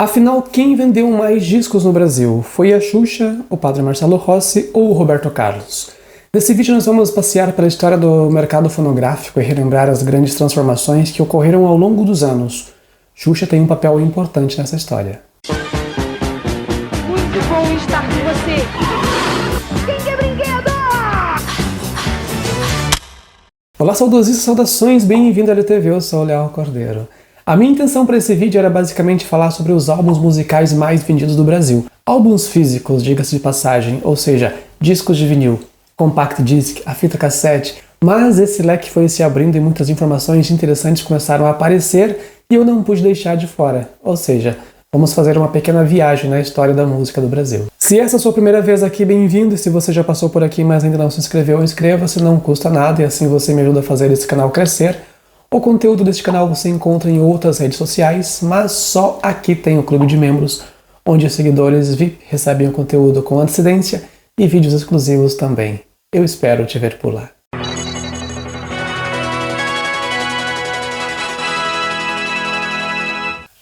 Afinal, quem vendeu mais discos no Brasil? Foi a Xuxa, o Padre Marcelo Rossi ou o Roberto Carlos? Nesse vídeo nós vamos passear pela história do mercado fonográfico e relembrar as grandes transformações que ocorreram ao longo dos anos. Xuxa tem um papel importante nessa história. Muito bom estar com você! Quem quer brinquedo? Olá, saudosistas, saudações, bem-vindo à LTV, eu sou o Léo Cordeiro. A minha intenção para esse vídeo era basicamente falar sobre os álbuns musicais mais vendidos do Brasil. Álbuns físicos, diga-se de passagem, ou seja, discos de vinil, compact disc, a fita cassete, mas esse leque foi se abrindo e muitas informações interessantes começaram a aparecer e eu não pude deixar de fora, ou seja, vamos fazer uma pequena viagem na história da música do Brasil. Se essa é a sua primeira vez aqui, bem-vindo, e se você já passou por aqui mas ainda não se inscreveu, inscreva-se, não custa nada e assim você me ajuda a fazer esse canal crescer. O conteúdo deste canal você encontra em outras redes sociais, mas só aqui tem o clube de membros, onde os seguidores VIP recebem o conteúdo com antecedência e vídeos exclusivos também. Eu espero te ver por lá.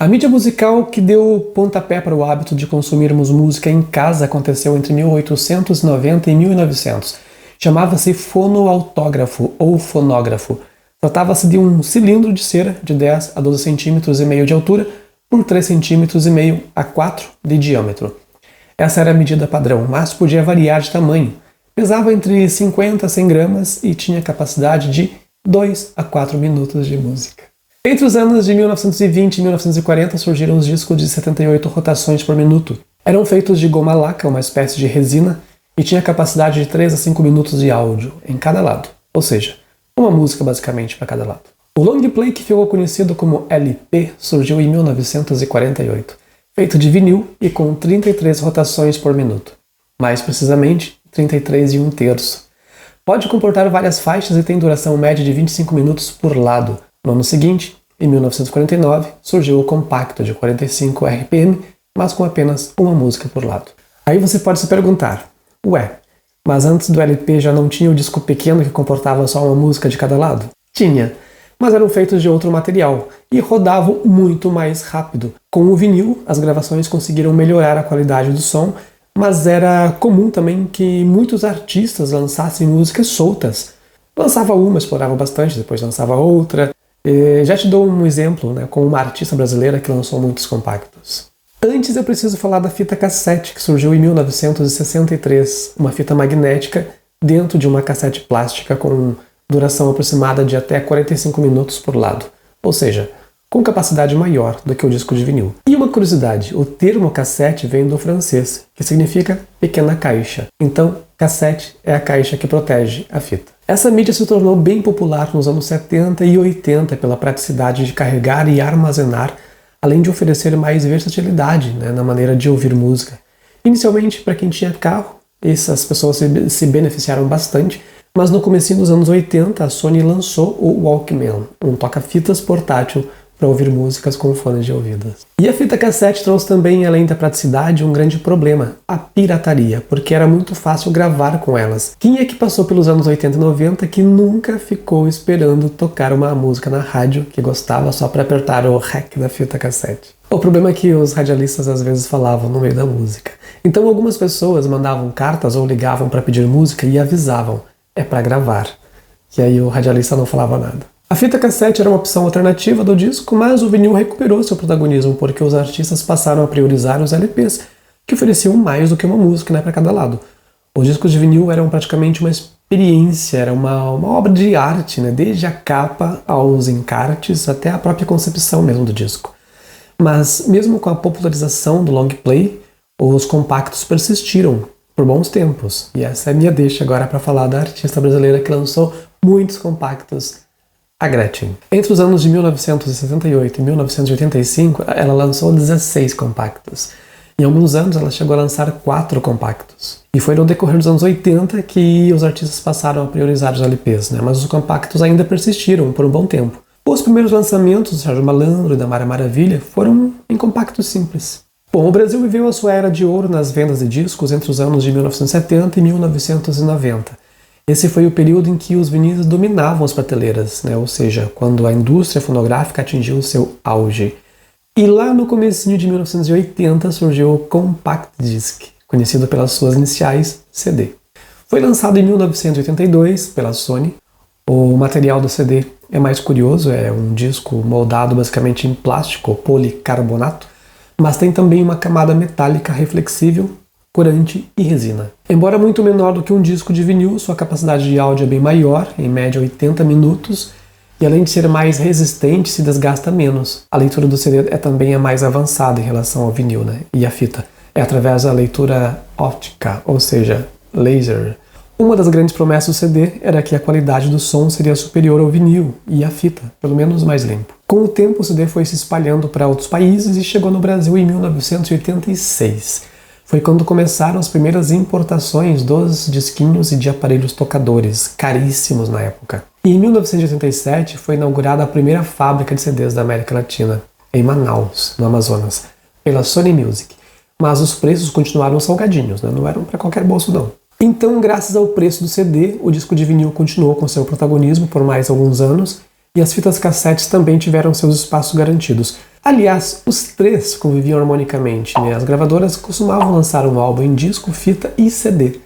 A mídia musical que deu pontapé para o hábito de consumirmos música em casa aconteceu entre 1890 e 1900. Chamava-se fonoautógrafo ou fonógrafo. Tratava-se de um cilindro de cera de 10 a 12 centímetros e meio de altura por 3 centímetros e meio a 4 de diâmetro. Essa era a medida padrão, mas podia variar de tamanho. Pesava entre 50 a 100 gramas e tinha capacidade de 2 a 4 minutos de música. Entre os anos de 1920 e 1940 surgiram os discos de 78 rotações por minuto. Eram feitos de goma laca, uma espécie de resina, e tinha capacidade de 3 a 5 minutos de áudio em cada lado, ou seja, uma música basicamente para cada lado. O long play, que ficou conhecido como LP, surgiu em 1948, feito de vinil e com 33 rotações por minuto. Mais precisamente, 33 1/3. Pode comportar várias faixas e tem duração média de 25 minutos por lado. No ano seguinte, em 1949, surgiu o compacto de 45 RPM, mas com apenas uma música por lado. Aí você pode se perguntar, ué, mas antes do LP já não tinha o disco pequeno que comportava só uma música de cada lado? Tinha, mas eram feitos de outro material e rodavam muito mais rápido. Com o vinil, as gravações conseguiram melhorar a qualidade do som, mas era comum também que muitos artistas lançassem músicas soltas. Lançava uma, explorava bastante, depois lançava outra. Já te dou um exemplo, com uma artista brasileira que lançou muitos compactos. Antes eu preciso falar da fita cassete, que surgiu em 1963, uma fita magnética dentro de uma cassete plástica com duração aproximada de até 45 minutos por lado, ou seja, com capacidade maior do que o disco de vinil. E uma curiosidade, o termo cassete vem do francês, que significa pequena caixa. Então, cassete é a caixa que protege a fita. Essa mídia se tornou bem popular nos anos 70 e 80 pela praticidade de carregar e armazenar, além de oferecer mais versatilidade na maneira de ouvir música. Inicialmente, para quem tinha carro, essas pessoas se beneficiaram bastante, mas no comecinho dos anos 80 a Sony lançou o Walkman, um toca-fitas portátil para ouvir músicas com fones de ouvido. E a fita cassete trouxe também, além da praticidade, um grande problema, a pirataria, porque era muito fácil gravar com elas. Quem é que passou pelos anos 80 e 90 que nunca ficou esperando tocar uma música na rádio que gostava só para apertar o REC da fita cassete? O problema é que os radialistas às vezes falavam no meio da música. Então algumas pessoas mandavam cartas ou ligavam para pedir música e avisavam, é para gravar. E aí o radialista não falava nada. A fita cassete era uma opção alternativa do disco, mas o vinil recuperou seu protagonismo porque os artistas passaram a priorizar os LPs, que ofereciam mais do que uma música para cada lado. Os discos de vinil eram praticamente uma experiência, era uma obra de arte, desde a capa aos encartes até a própria concepção mesmo do disco. Mas mesmo com a popularização do long play, os compactos persistiram por bons tempos. E essa é a minha deixa agora para falar da artista brasileira que lançou muitos compactos, a Gretchen. Entre os anos de 1978 e 1985, ela lançou 16 compactos. Em alguns anos, ela chegou a lançar 4 compactos. E foi no decorrer dos anos 80 que os artistas passaram a priorizar os LPs, mas os compactos ainda persistiram por um bom tempo. Os primeiros lançamentos do Sérgio Malandro e da Mara Maravilha foram em compactos simples. Bom, o Brasil viveu a sua era de ouro nas vendas de discos entre os anos de 1970 e 1990. Esse foi o período em que os vinis dominavam as prateleiras, ou seja, quando a indústria fonográfica atingiu seu auge. E lá no comecinho de 1980 surgiu o Compact Disc, conhecido pelas suas iniciais CD. Foi lançado em 1982 pela Sony. O material do CD é mais curioso, é um disco moldado basicamente em plástico ou policarbonato, mas tem também uma camada metálica reflexível, corante e resina. Embora muito menor do que um disco de vinil, sua capacidade de áudio é bem maior, em média 80 minutos, e além de ser mais resistente, se desgasta menos. A leitura do CD é também a mais avançada em relação ao vinil, né? E a fita é através da leitura óptica, ou seja, laser. Uma das grandes promessas do CD era que a qualidade do som seria superior ao vinil e à fita, pelo menos mais limpo. Com o tempo, o CD foi se espalhando para outros países e chegou no Brasil em 1986. Foi quando começaram as primeiras importações dos disquinhos e de aparelhos tocadores, caríssimos na época. E em 1987 foi inaugurada a primeira fábrica de CDs da América Latina, em Manaus, no Amazonas, pela Sony Music. Mas os preços continuaram salgadinhos, né? Não eram para qualquer bolso não. Então, graças ao preço do CD, o disco de vinil continuou com seu protagonismo por mais alguns anos e as fitas cassetes também tiveram seus espaços garantidos. Aliás, os três conviviam harmonicamente, né? As gravadoras costumavam lançar um álbum em disco, fita e CD.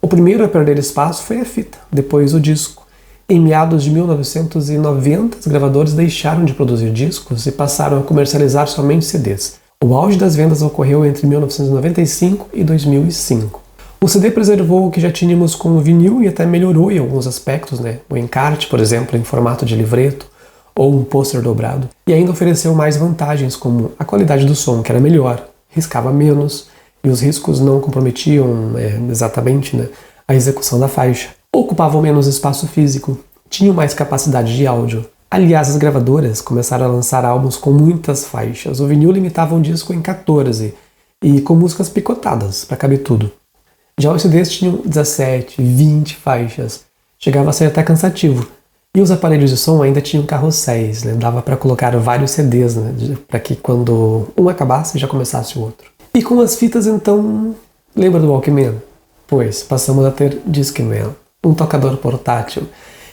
O primeiro a perder espaço foi a fita, depois o disco. Em meados de 1990, os gravadores deixaram de produzir discos e passaram a comercializar somente CDs. O auge das vendas ocorreu entre 1995 e 2005. O CD preservou o que já tínhamos com o vinil e até melhorou em alguns aspectos, né? O encarte, por exemplo, em formato de livreto ou um pôster dobrado, e ainda ofereceu mais vantagens, como a qualidade do som, que era melhor, riscava menos, e os riscos não comprometiam exatamente, né, a execução da faixa. Ocupavam menos espaço físico, tinham mais capacidade de áudio. Aliás, as gravadoras começaram a lançar álbuns com muitas faixas. O vinil limitava um disco em 14, e com músicas picotadas, para caber tudo. Já os CDs tinham 17, 20 faixas, chegava a ser até cansativo. E os aparelhos de som ainda tinham carrosséis, né? Dava para colocar vários CDs, né? Para que quando um acabasse já começasse o outro. E com as fitas, então, lembra do Walkman? Pois, passamos a ter Discman, um tocador portátil.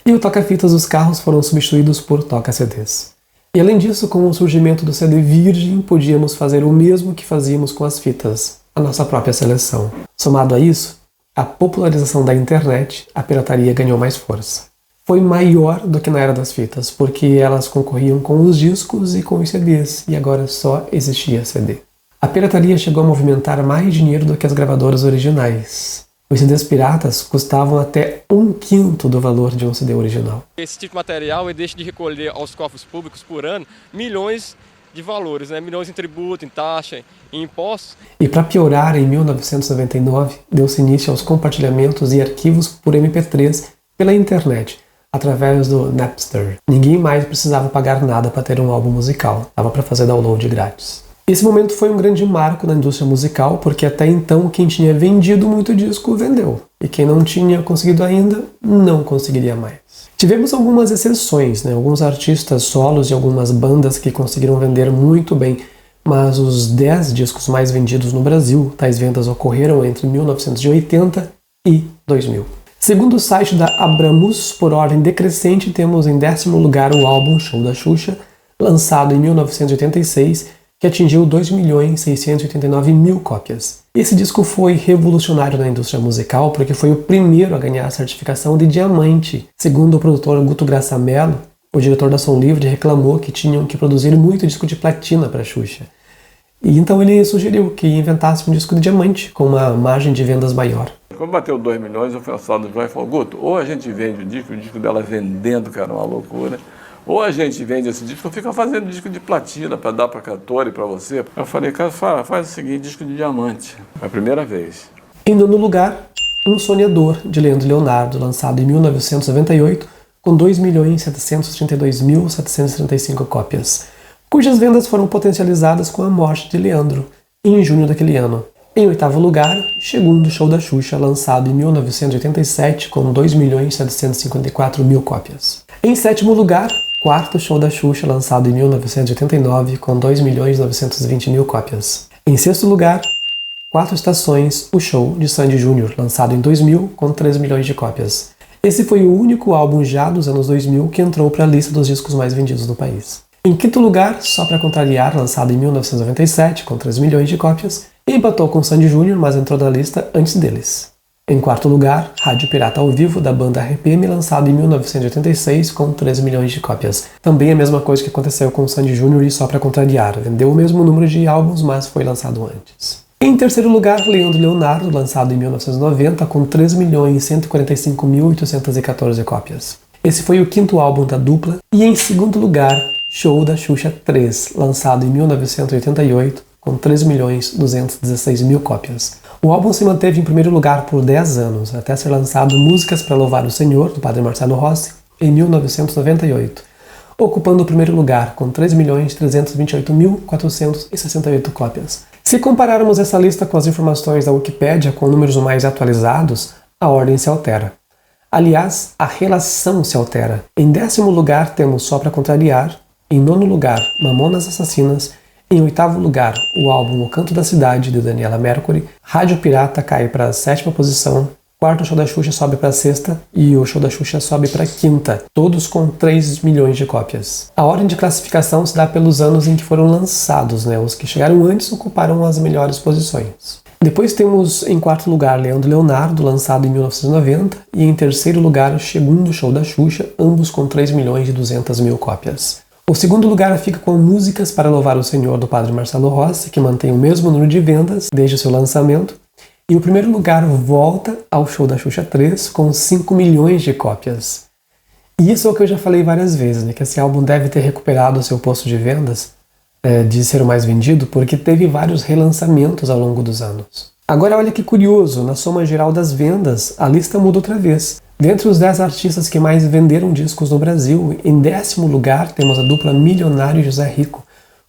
E o toca-fitas dos carros foram substituídos por toca-CDs. E além disso, com o surgimento do CD virgem, podíamos fazer o mesmo que fazíamos com as fitas, a nossa própria seleção. Somado a isso, a popularização da internet, a pirataria ganhou mais força. Foi maior do que na era das fitas, porque elas concorriam com os discos e com os CDs, e agora só existia CD. A pirataria chegou a movimentar mais dinheiro do que as gravadoras originais. Os CDs piratas custavam até 1/5 do valor de um CD original. Esse tipo de material ele deixa de recolher aos cofres públicos por ano milhões de valores, né? Milhões em tributo, em taxa, em impostos. E para piorar, em 1999, deu-se início aos compartilhamentos e arquivos por MP3 pela internet, através do Napster. Ninguém mais precisava pagar nada para ter um álbum musical, dava para fazer download grátis. Esse momento foi um grande marco na indústria musical, porque até então quem tinha vendido muito disco vendeu, e quem não tinha conseguido ainda, não conseguiria mais. Tivemos algumas exceções, né? Alguns artistas solos e algumas bandas que conseguiram vender muito bem, mas os 10 discos mais vendidos no Brasil, tais vendas ocorreram entre 1980 e 2000. Segundo o site da Abramus, por ordem decrescente, temos em 10º lugar o álbum Show da Xuxa, lançado em 1986, que atingiu 2.689.000 cópias. Esse disco foi revolucionário na indústria musical porque foi o primeiro a ganhar a certificação de diamante. Segundo o produtor Guto Graça Mello, o diretor da Som Livre reclamou que tinham que produzir muito disco de platina para Xuxa. E então ele sugeriu que inventasse um disco de diamante, com uma margem de vendas maior. Quando bateu 2 milhões, eu fui ao salão do João e falei, Guto, ou a gente vende o disco dela vendendo, cara, uma loucura, ou a gente vende esse disco, fica fazendo disco de platina para dar para cantor e para você. Eu falei, cara, faz o seguinte, disco de diamante. Foi a primeira vez. Em 9º lugar, Um Sonhador, de Leandro Leonardo, lançado em 1998, com 2.732.735 cópias, cujas vendas foram potencializadas com a morte de Leandro, em junho daquele ano. Em 8º lugar, Segundo Show da Xuxa, lançado em 1987, com 2.754.000 cópias. Em 7º lugar, Quarto Show da Xuxa, lançado em 1989, com 2.920.000 cópias. Em 6º lugar, 4 Estações, o Show, de Sandy Júnior, lançado em 2000, com 3 milhões de cópias. Esse foi o único álbum já dos anos 2000 que entrou para a lista dos discos mais vendidos no país. Em quinto lugar, Só Pra Contrariar, lançado em 1997, com 3 milhões de cópias, empatou com Sandy Júnior, mas entrou na lista antes deles. Em quarto lugar, Rádio Pirata ao Vivo, da banda RPM, lançado em 1986, com 3 milhões de cópias. Também a mesma coisa que aconteceu com Sandy Júnior e Só Pra Contrariar, vendeu o mesmo número de álbuns, mas foi lançado antes. Em terceiro lugar, Leandro e Leonardo, lançado em 1990, com 3.145.814 cópias. Esse foi o quinto álbum da dupla. E em segundo lugar, Show da Xuxa 3, lançado em 1988, com 3.216.000 cópias. O álbum se manteve em primeiro lugar por 10 anos, até ser lançado Músicas para Louvar o Senhor, do Padre Marcelo Rossi, em 1998, ocupando o primeiro lugar, com 3.328.468 cópias. Se compararmos essa lista com as informações da Wikipédia com números mais atualizados, a ordem se altera. Aliás, a relação se altera. Em 10º lugar temos Só Pra Contrariar, em 9º lugar Mamonas Assassinas, em 8º lugar o álbum O Canto da Cidade, de Daniela Mercury, Rádio Pirata cai para a 7ª posição, quarto Show da Xuxa sobe para a 6ª e o Show da Xuxa sobe para a 5ª, todos com 3 milhões de cópias. A ordem de classificação se dá pelos anos em que foram lançados, Os que chegaram antes ocuparam as melhores posições. Depois temos em quarto lugar Leandro e Leonardo, lançado em 1990, e em terceiro lugar o segundo Show da Xuxa, ambos com 3.200.000 cópias. O segundo lugar fica com Músicas para Louvar o Senhor, do Padre Marcelo Rossi, que mantém o mesmo número de vendas desde o seu lançamento, e o primeiro lugar volta ao Show da Xuxa 3 com 5 milhões de cópias. E isso é o que eu já falei várias vezes, que esse álbum deve ter recuperado o seu posto de vendas, de ser o mais vendido, porque teve vários relançamentos ao longo dos anos. Agora olha que curioso, na soma geral das vendas, a lista muda outra vez. Dentre os 10 artistas que mais venderam discos no Brasil, em 10º lugar temos a dupla Milionário e José Rico,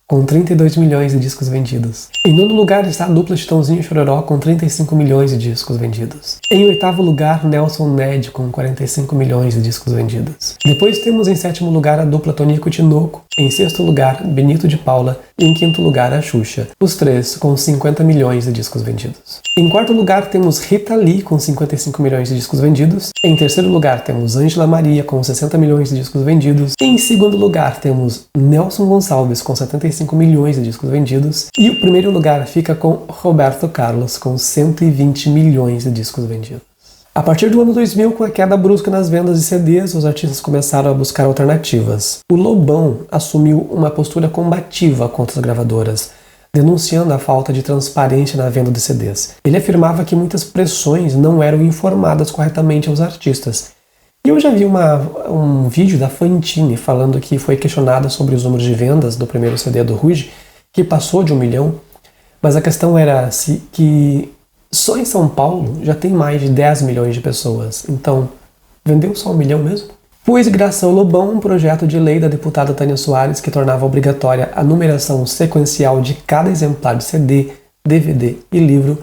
com 32 milhões de discos vendidos. Em 9º lugar está a dupla Chitãozinho e Chororó, com 35 milhões de discos vendidos. Em 8º lugar, Nelson Ned, com 45 milhões de discos vendidos. Depois temos em 7º lugar a dupla Tonico e Tinoco, em 6º lugar, Benito de Paula, e em 5º lugar, a Xuxa, os três com 50 milhões de discos vendidos. Em 4º lugar temos Rita Lee, com 55 milhões de discos vendidos. Em 3º lugar temos Ângela Maria, com 60 milhões de discos vendidos. Em 2º lugar temos Nelson Gonçalves, com 75 milhões de discos vendidos. E o primeiro lugar fica com Roberto Carlos, com 120 milhões de discos vendidos. A partir do ano 2000, com a queda brusca nas vendas de CDs, os artistas começaram a buscar alternativas. O Lobão assumiu uma postura combativa contra as gravadoras, denunciando a falta de transparência na venda de CDs. Ele afirmava que muitas pressões não eram informadas corretamente aos artistas. E eu já vi um vídeo da Fantine falando que foi questionada sobre os números de vendas do primeiro CD do Ruge, que passou de 1 milhão, mas a questão era que só em São Paulo já tem mais de 10 milhões de pessoas. Então, vendeu só 1 milhão mesmo? Pois, graças ao Lobão, um projeto de lei da deputada Tânia Soares que tornava obrigatória a numeração sequencial de cada exemplar de CD, DVD e livro,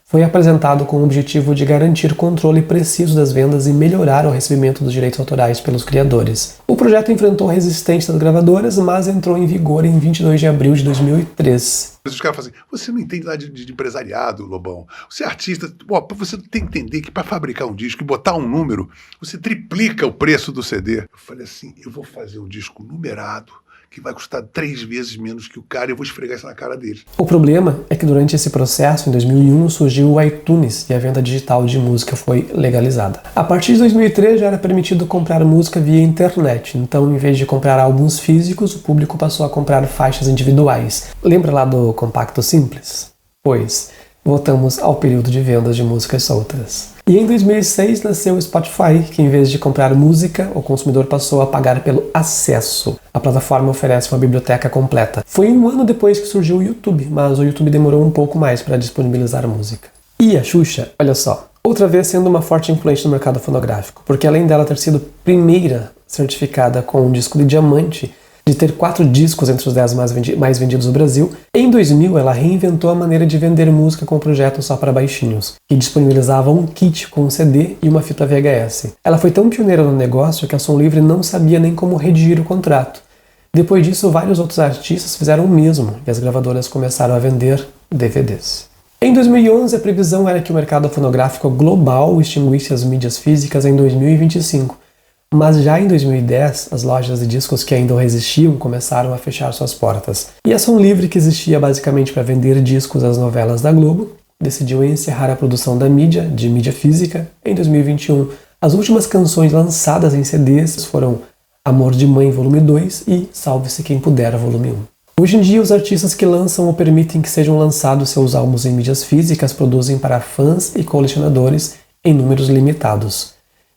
foi apresentado com o objetivo de garantir controle preciso das vendas e melhorar o recebimento dos direitos autorais pelos criadores. O projeto enfrentou resistência das gravadoras, mas entrou em vigor em 22 de abril de 2003. Os caras falam assim, você não entende lá de empresariado, Lobão. Você é artista, você tem que entender que para fabricar um disco e botar um número, você triplica o preço do CD. Eu falei assim, eu vou fazer um disco numerado, que vai custar 3 vezes menos que o cara e eu vou esfregar isso na cara dele. O problema é que durante esse processo, em 2001, surgiu o iTunes e a venda digital de música foi legalizada. A partir de 2003 já era permitido comprar música via internet, então em vez de comprar álbuns físicos, o público passou a comprar faixas individuais. Lembra lá do Compacto Simples? Pois, voltamos ao período de vendas de músicas soltas. E em 2006 nasceu o Spotify, que em vez de comprar música, o consumidor passou a pagar pelo acesso. A plataforma oferece uma biblioteca completa. Foi 1 ano depois que surgiu o YouTube, mas o YouTube demorou um pouco mais para disponibilizar a música. E a Xuxa, olha só, outra vez sendo uma forte influência no mercado fonográfico, porque além dela ter sido primeira certificada com um disco de diamante, de ter 4 discos entre os 10 mais vendidos do Brasil, em 2000 ela reinventou a maneira de vender música com o projeto Só para Baixinhos, que disponibilizava um kit com um CD e uma fita VHS. Ela foi tão pioneira no negócio que a Som Livre não sabia nem como redigir o contrato. Depois disso, vários outros artistas fizeram o mesmo e as gravadoras começaram a vender DVDs. Em 2011, a previsão era que o mercado fonográfico global extinguisse as mídias físicas em 2025, Mas já em 2010, as lojas de discos que ainda resistiam começaram a fechar suas portas. E a Som Livre, que existia basicamente para vender discos às novelas da Globo, decidiu encerrar a produção da mídia, de mídia física, em 2021. As últimas canções lançadas em CDs foram Amor de Mãe Volume 2 e Salve-se Quem Puder Volume 1. Hoje em dia, os artistas que lançam ou permitem que sejam lançados seus álbuns em mídias físicas produzem para fãs e colecionadores em números limitados.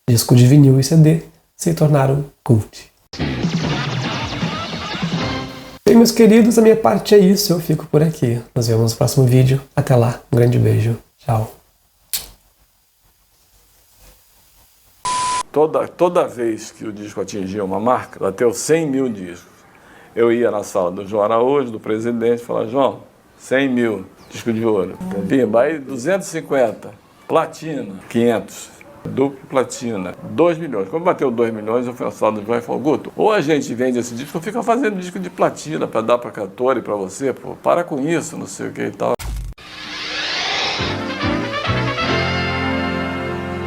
Disco de vinil e CD se tornaram cult. Bem, meus queridos, a minha parte é isso. Eu fico por aqui. Nos vemos no próximo vídeo. Até lá. Um grande beijo. Tchau. Toda vez que o disco atingia uma marca, bateu 100 mil discos. Eu ia na sala do João Araújo, do presidente, e falava, João, 100 mil disco de ouro. Pimba, aí 250, platina, 500, duplo platina, 2 milhões. Quando bateu 2 milhões, eu fui na sala do João e falei, Guto, ou a gente vende esse disco, ou fica fazendo disco de platina para dar para cantor e para você, pô, para com isso, não sei o que e tal.